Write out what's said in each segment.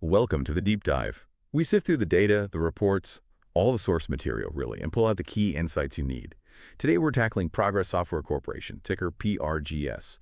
Welcome to the deep dive. We sift through the data, the reports, all the source material really, and pull out the key insights you need. Today we're tackling Progress Software Corporation, ticker PRGS.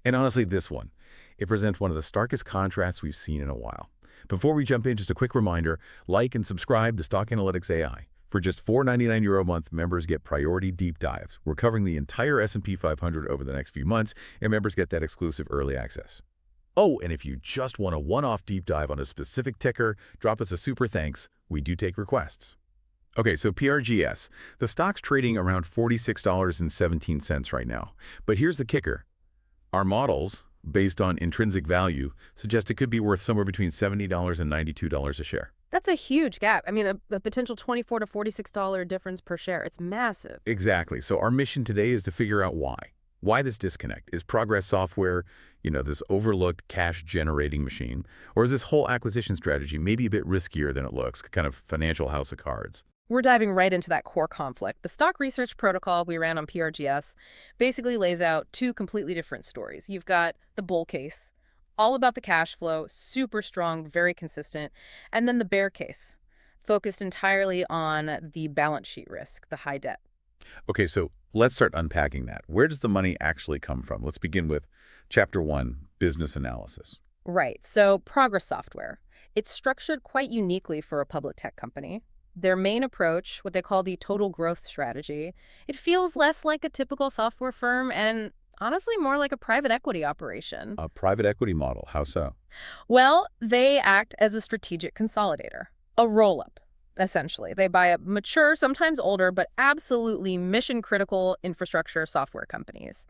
And honestly, this one, it presents one of the starkest contrasts we've seen in a while. Before we jump in, just a quick reminder, like and subscribe to Stock Analytics AI. For just €4.99 a month, members get priority deep dives. We're covering the entire S&P 500 over the next few months, and members get that exclusive early access. Oh, and if you just want a one-off deep dive on a specific ticker, drop us a super thanks. We do take requests. Okay, so PRGS. The stock's trading around $46.17 right now. But here's the kicker. Our models, based on intrinsic value, suggest it could be worth somewhere between $70 and $92 a share. That's a huge gap. I mean, a potential $24 to $46 difference per share. It's massive. Exactly. So our mission today is to figure out why. Why this disconnect? Is Progress Software, this overlooked cash-generating machine? Or is this whole acquisition strategy maybe a bit riskier than it looks, kind of financial house of cards? We're diving right into that core conflict. The stock research protocol we ran on PRGS basically lays out two completely different stories. You've got the bull case, all about the cash flow, super strong, very consistent, and then the bear case, focused entirely on the balance sheet risk, the high debt. Okay, so let's start unpacking that. Where does the money actually come from? Let's begin with Chapter 1, Business Analysis. Right, so Progress Software. It's structured quite uniquely for a public tech company. Their main approach, what they call the total growth strategy, it feels less like a typical software firm and honestly more like a private equity operation. A private equity model, how so? Well, they act as a strategic consolidator, a roll-up. Essentially, they buy up mature, sometimes older, but absolutely mission-critical infrastructure software companies.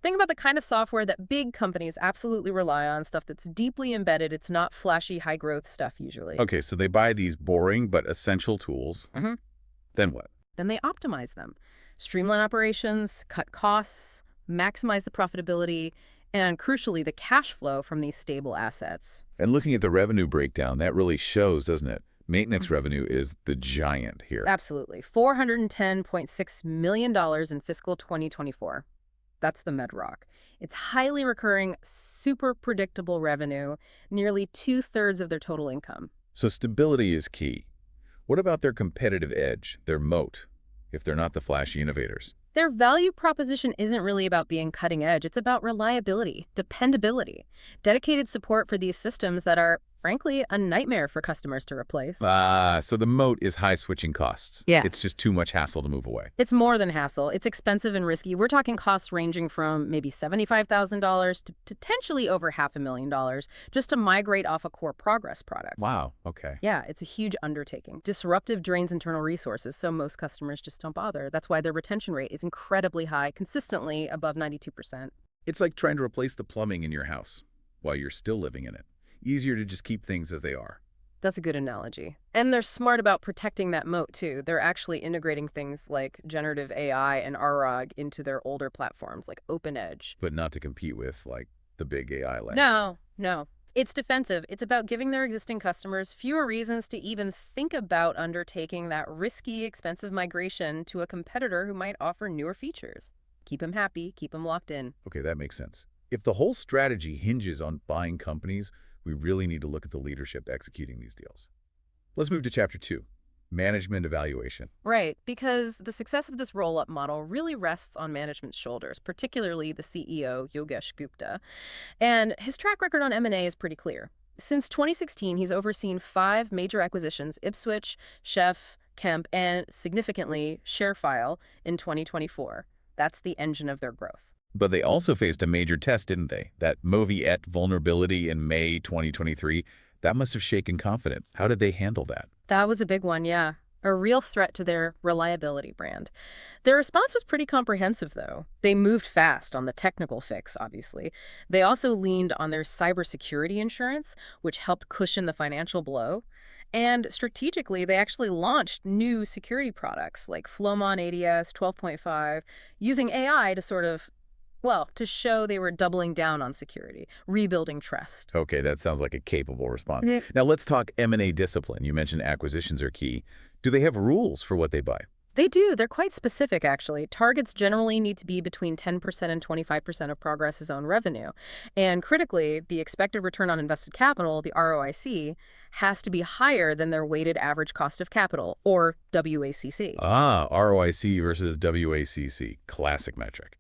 Think about the kind of software that big companies absolutely rely on, stuff that's deeply embedded. It's not flashy, high-growth stuff usually. Okay, so they buy these boring but essential tools. Then what? Then they optimize them, streamline operations, cut costs, maximize the profitability, and crucially, the cash flow from these stable assets. And looking at the revenue breakdown, that really shows, doesn't it? Maintenance revenue is the giant here. Absolutely. $410.6 million in fiscal 2024. That's the bedrock. It's highly recurring, super predictable revenue, nearly 2/3 of their total income. So stability is key. What about their competitive edge, their moat, if they're not the flashy innovators? Their value proposition isn't really about being cutting edge. It's about reliability, dependability, dedicated support for these systems that are, frankly, a nightmare for customers to replace. So the moat is high switching costs. Yeah. It's just too much hassle to move away. It's more than hassle. It's expensive and risky. We're talking costs ranging from maybe $75,000 to potentially over $500,000 just to migrate off a core Progress product. Wow, okay. Yeah, it's a huge undertaking. Disruptive drains internal resources, so most customers just don't bother. That's why their retention rate is incredibly high, consistently above 92%. It's like trying to replace the plumbing in your house while you're still living in it. Easier to just keep things as they are. That's a good analogy. And they're smart about protecting that moat, too. They're actually integrating things like generative AI and ROG into their older platforms, like OpenEdge. But not to compete with, like, the big AI land. No. It's defensive. It's about giving their existing customers fewer reasons to even think about undertaking that risky, expensive migration to a competitor who might offer newer features. Keep them happy, keep them locked in. Okay, that makes sense. If the whole strategy hinges on buying companies, we really need to look at the leadership executing these deals. Let's move to Chapter 2, Management Evaluation. Right, because the success of this roll-up model really rests on management's shoulders, particularly the CEO, Yogesh Gupta. And his track record on M&A is pretty clear. Since 2016, he's overseen 5 major acquisitions: Ipswich, Chef, Kemp, and significantly, ShareFile in 2024. That's the engine of their growth. But they also faced a major test, didn't they? That Moviet vulnerability in May 2023, that must have shaken confidence. How did they handle that? That was a big one, yeah. A real threat to their reliability brand. Their response was pretty comprehensive, though. They moved fast on the technical fix, obviously. They also leaned on their cybersecurity insurance, which helped cushion the financial blow. And strategically, they actually launched new security products like Flowmon ADS 12.5, using AI to to show they were doubling down on security, rebuilding trust. Okay, that sounds like a capable response. Now let's talk M&A discipline. You mentioned acquisitions are key. Do they have rules for what they buy? They do. They're quite specific, actually. Targets generally need to be between 10% and 25% of Progress's own revenue. And critically, the expected return on invested capital, the ROIC, has to be higher than their weighted average cost of capital, or WACC. Ah, ROIC versus WACC, classic metric.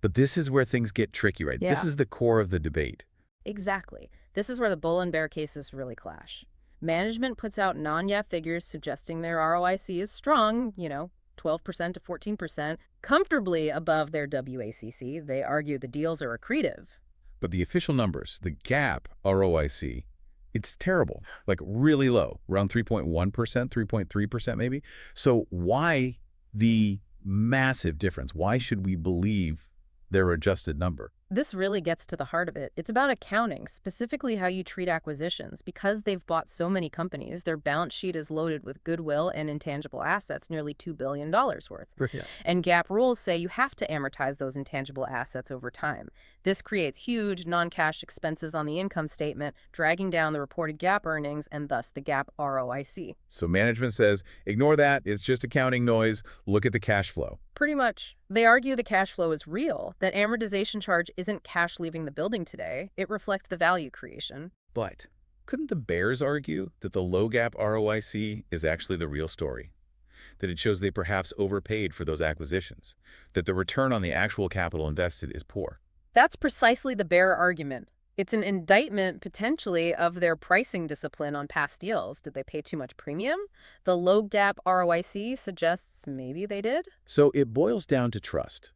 But this is where things get tricky, right? This Yeah. is the core of the debate. Exactly. This is where the bull and bear cases really clash. Management puts out non-GAAP figures suggesting their ROIC is strong, 12% to 14%, comfortably above their WACC. They argue the deals are accretive. But the official numbers, the GAAP ROIC, it's terrible, like really low, around 3.1%, 3.3% maybe. So why the massive difference? Why should we believe their adjusted number? This really gets to the heart of it. It's about accounting, specifically how you treat acquisitions. Because they've bought so many companies, their balance sheet is loaded with goodwill and intangible assets, nearly $2 billion worth. Yeah. And GAAP rules say you have to amortize those intangible assets over time. This creates huge non-cash expenses on the income statement, dragging down the reported GAAP earnings and thus the GAAP ROIC. So management says, ignore that, it's just accounting noise, look at the cash flow. Pretty much. They argue the cash flow is real, that amortization charge isn't cash leaving the building today. It reflects the value creation. But couldn't the bears argue that the low GAAP ROIC is actually the real story? That it shows they perhaps overpaid for those acquisitions? That the return on the actual capital invested is poor? That's precisely the bear argument. It's an indictment, potentially, of their pricing discipline on past deals. Did they pay too much premium? The low GAAP ROIC suggests maybe they did. So it boils down to trust.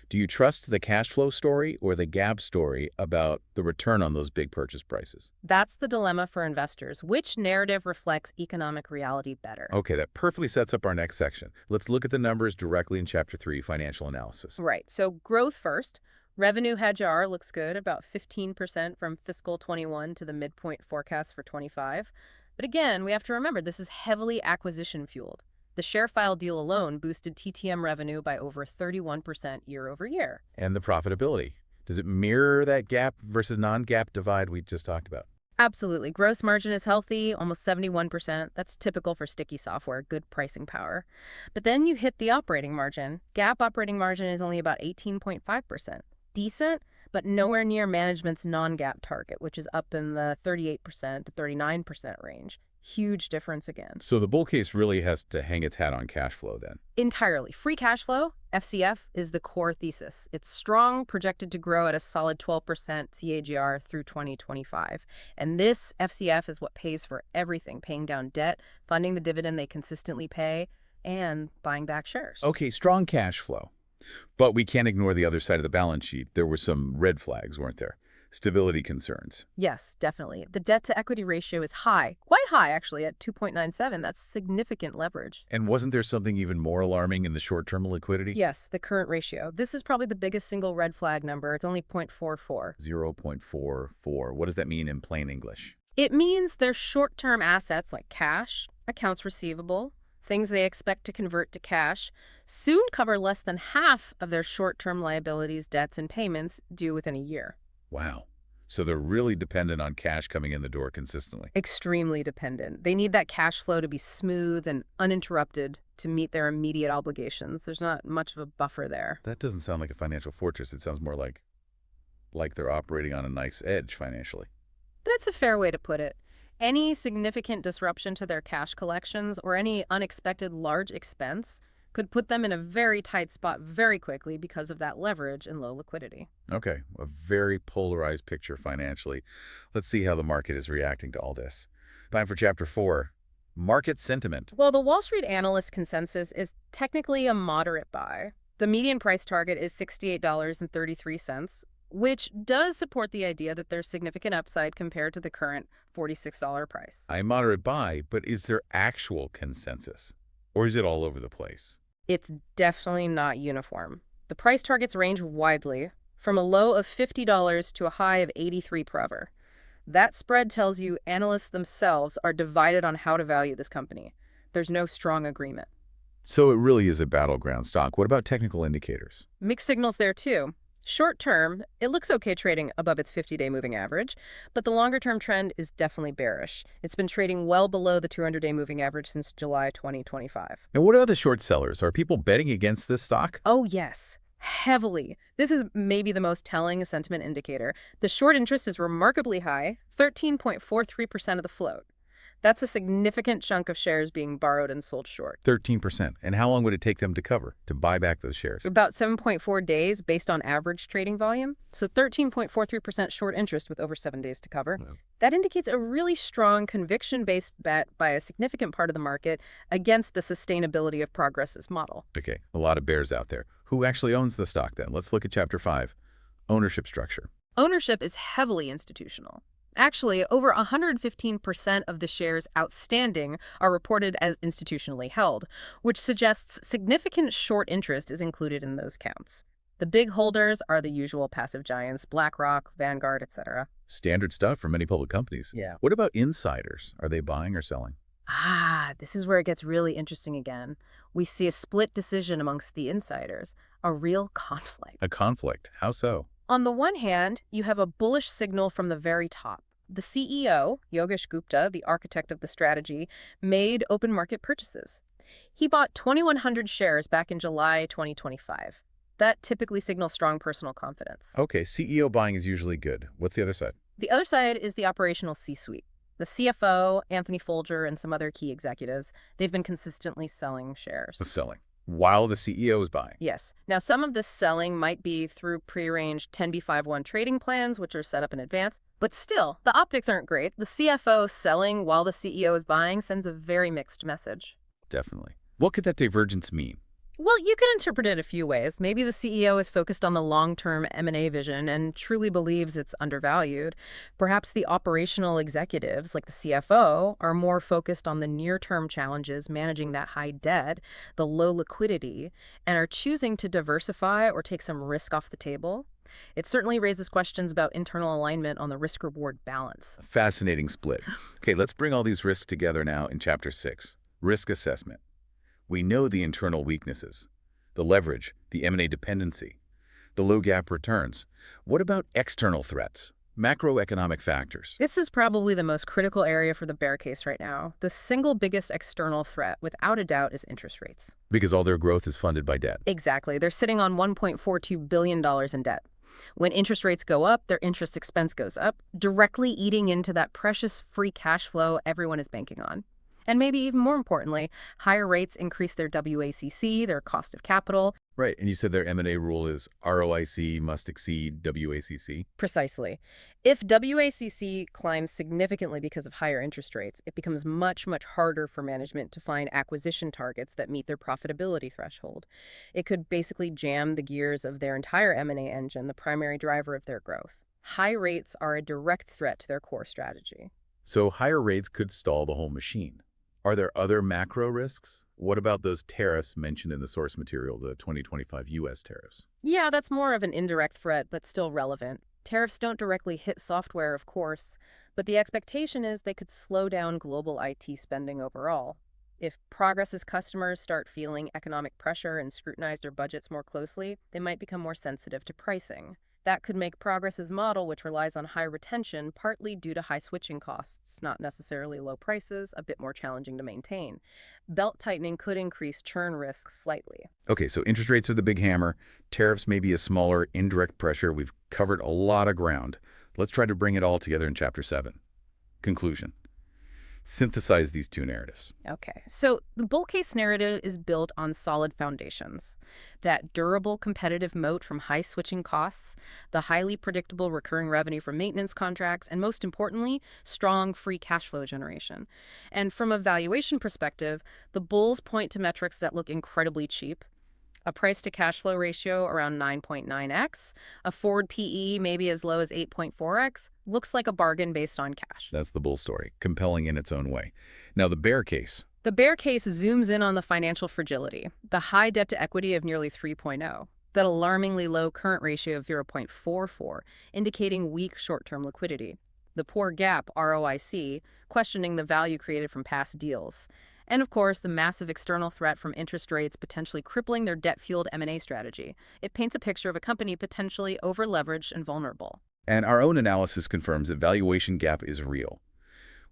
Do you trust the cash flow story or the GAAP story about the return on those big purchase prices? That's the dilemma for investors. Which narrative reflects economic reality better? Okay, that perfectly sets up our next section. Let's look at the numbers directly in Chapter 3, Financial Analysis. Right. So growth first. Revenue hedge R looks good, about 15% from fiscal 21 to the midpoint forecast for 25. But again, we have to remember this is heavily acquisition fueled. The ShareFile deal alone boosted TTM revenue by over 31% year over year. And the profitability. Does it mirror that GAAP versus non-GAAP divide we just talked about? Absolutely. Gross margin is healthy, almost 71%. That's typical for sticky software, good pricing power. But then you hit the operating margin. GAAP operating margin is only about 18.5%. Decent, but nowhere near management's non-GAAP target, which is up in the 38% to 39% range. Huge difference again. So the bull case really has to hang its hat on cash flow then. Entirely. Free cash flow, FCF, is the core thesis. It's strong, projected to grow at a solid 12% CAGR through 2025. And this FCF is what pays for everything, paying down debt, funding the dividend they consistently pay, and buying back shares. Okay, strong cash flow. But we can't ignore the other side of the balance sheet. There were some red flags, weren't there? Stability concerns. Yes, definitely. The debt-to-equity ratio is high, quite high actually, at 2.97. That's significant leverage. And wasn't there something even more alarming in the short-term liquidity? Yes, the current ratio. This is probably the biggest single red flag number. It's only 0.44. 0.44. What does that mean in plain English? It means their short-term assets like cash, accounts receivable, things they expect to convert to cash, soon cover less than half of their short-term liabilities, debts, and payments due within a year. Wow. So they're really dependent on cash coming in the door consistently. Extremely dependent. They need that cash flow to be smooth and uninterrupted to meet their immediate obligations. There's not much of a buffer there. That doesn't sound like a financial fortress. It sounds more like they're operating on a nice edge financially. That's a fair way to put it. Any significant disruption to their cash collections or any unexpected large expense could put them in a very tight spot very quickly because of that leverage and low liquidity. Okay, a very polarized picture financially. Let's see how the market is reacting to all this. Time for Chapter 4, Market Sentiment. Well, the Wall Street analyst consensus is technically a moderate buy. The median price target is $68.33, which does support the idea that there's significant upside compared to the current $46 price. A moderate buy, but is there actual consensus? Or is it all over the place? It's definitely not uniform. The price targets range widely, from a low of $50 to a high of $83 per hour. That spread tells you analysts themselves are divided on how to value this company. There's no strong agreement. So it really is a battleground stock. What about technical indicators? Mixed signals there too. Short term, it looks okay trading above its 50-day moving average, but the longer-term trend is definitely bearish. It's been trading well below the 200-day moving average since July 2025. And what are the short sellers? Are people betting against this stock? Oh, yes, heavily. This is maybe the most telling sentiment indicator. The short interest is remarkably high, 13.43% of the float. That's a significant chunk of shares being borrowed and sold short. 13%. And how long would it take them to cover, to buy back those shares? About 7.4 days based on average trading volume. So 13.43% short interest with over 7 days to cover. Wow. That indicates a really strong conviction-based bet by a significant part of the market against the sustainability of Progress's model. Okay, a lot of bears out there. Who actually owns the stock then? Let's look at Chapter 5, ownership structure. Ownership is heavily institutional. Actually, over 115% of the shares outstanding are reported as institutionally held, which suggests significant short interest is included in those counts. The big holders are the usual passive giants, BlackRock, Vanguard, etc. Standard stuff for many public companies. Yeah. What about insiders? Are they buying or selling? This is where it gets really interesting again. We see a split decision amongst the insiders, a real conflict. A conflict. How so? On the one hand, you have a bullish signal from the very top. The CEO, Yogesh Gupta, the architect of the strategy, made open market purchases. He bought 2,100 shares back in July 2025. That typically signals strong personal confidence. Okay, CEO buying is usually good. What's the other side? The other side is the operational C-suite. The CFO, Anthony Folger, and some other key executives, they've been consistently selling shares. The selling. While the CEO is buying. Yes. Now, some of this selling might be through prearranged 10b5-1 trading plans, which are set up in advance. But still, the optics aren't great. The CFO selling while the CEO is buying sends a very mixed message. Definitely. What could that divergence mean? Well, you could interpret it a few ways. Maybe the CEO is focused on the long-term M&A vision and truly believes it's undervalued. Perhaps the operational executives, like the CFO, are more focused on the near-term challenges, managing that high debt, the low liquidity, and are choosing to diversify or take some risk off the table. It certainly raises questions about internal alignment on the risk-reward balance. Fascinating split. Okay, let's bring all these risks together now in Chapter 6, risk assessment. We know the internal weaknesses, the leverage, the M&A dependency, the low gap returns. What about external threats, macroeconomic factors? This is probably the most critical area for the bear case right now. The single biggest external threat, without a doubt, is interest rates. Because all their growth is funded by debt. Exactly. They're sitting on $1.42 billion in debt. When interest rates go up, their interest expense goes up, directly eating into that precious free cash flow everyone is banking on. And maybe even more importantly, higher rates increase their WACC, their cost of capital. Right, and you said their M&A rule is ROIC must exceed WACC? Precisely. If WACC climbs significantly because of higher interest rates, it becomes much, much harder for management to find acquisition targets that meet their profitability threshold. It could basically jam the gears of their entire M&A engine, the primary driver of their growth. High rates are a direct threat to their core strategy. So higher rates could stall the whole machine. Are there other macro risks? What about those tariffs mentioned in the source material, the 2025 U.S. tariffs? Yeah, that's more of an indirect threat, but still relevant. Tariffs don't directly hit software, of course, but the expectation is they could slow down global IT spending overall. If Progress's customers start feeling economic pressure and scrutinize their budgets more closely, they might become more sensitive to pricing. That could make Progress's model, which relies on high retention, partly due to high switching costs, not necessarily low prices, a bit more challenging to maintain. Belt tightening could increase churn risks slightly. Okay, so interest rates are the big hammer. Tariffs may be a smaller indirect pressure. We've covered a lot of ground. Let's try to bring it all together in Chapter 7. Conclusion. Synthesize these two narratives. Okay, so the bull case narrative is built on solid foundations. That durable competitive moat from high switching costs, the highly predictable recurring revenue from maintenance contracts, and most importantly, strong free cash flow generation. And from a valuation perspective, the bulls point to metrics that look incredibly cheap. A price-to-cash flow ratio around 9.9x, a forward PE maybe as low as 8.4x, looks like a bargain based on cash. That's the bull story, compelling in its own way. Now, the bear case. The bear case zooms in on the financial fragility, the high debt-to-equity of nearly 3.0, that alarmingly low current ratio of 0.44, indicating weak short-term liquidity, the poor gap ROIC, questioning the value created from past deals, And of course, the massive external threat from interest rates potentially crippling their debt-fueled M&A strategy. It paints a picture of a company potentially over-leveraged and vulnerable. And our own analysis confirms that valuation gap is real.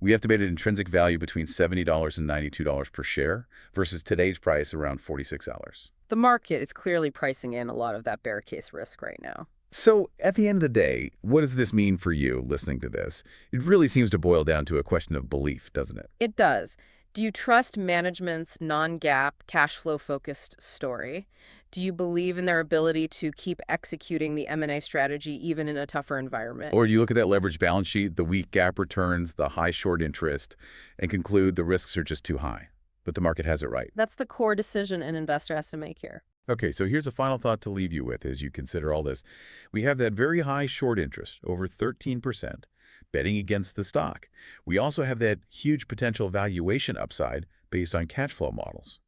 We estimated intrinsic value between $70 and $92 per share versus today's price around $46. The market is clearly pricing in a lot of that bear case risk right now. So, at the end of the day, what does this mean for you listening to this? It really seems to boil down to a question of belief, doesn't it? It does. Do you trust management's non-GAAP, cash flow focused story? Do you believe in their ability to keep executing the M&A strategy even in a tougher environment? Or do you look at that leveraged balance sheet, the weak gap returns, the high short interest, and conclude the risks are just too high, but the market has it right? That's the core decision an investor has to make here. Okay, so here's a final thought to leave you with as you consider all this. We have that very high short interest, over 13%, betting against the stock. We also have that huge potential valuation upside based on cash flow models.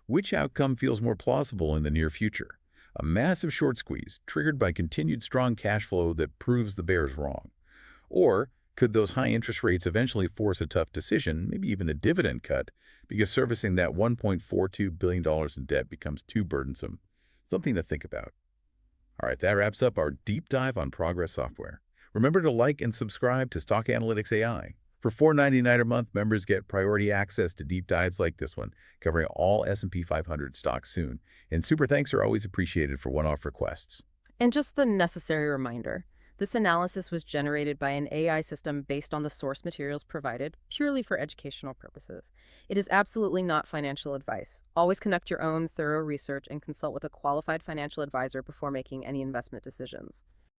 Which outcome feels more plausible in the near future? A massive short squeeze triggered by continued strong cash flow that proves the bears wrong? Or could those high interest rates eventually force a tough decision, maybe even a dividend cut, because servicing that $1.42 billion in debt becomes too burdensome? Something to think about. All right, that wraps up our deep dive on Progress Software. Remember to like and subscribe to Stock Analytics AI. For $4.99 a month, members get priority access to deep dives like this one, covering all S&P 500 stocks soon. And super thanks are always appreciated for one-off requests. And just the necessary reminder, this analysis was generated by an AI system based on the source materials provided purely for educational purposes. It is absolutely not financial advice. Always conduct your own thorough research and consult with a qualified financial advisor before making any investment decisions.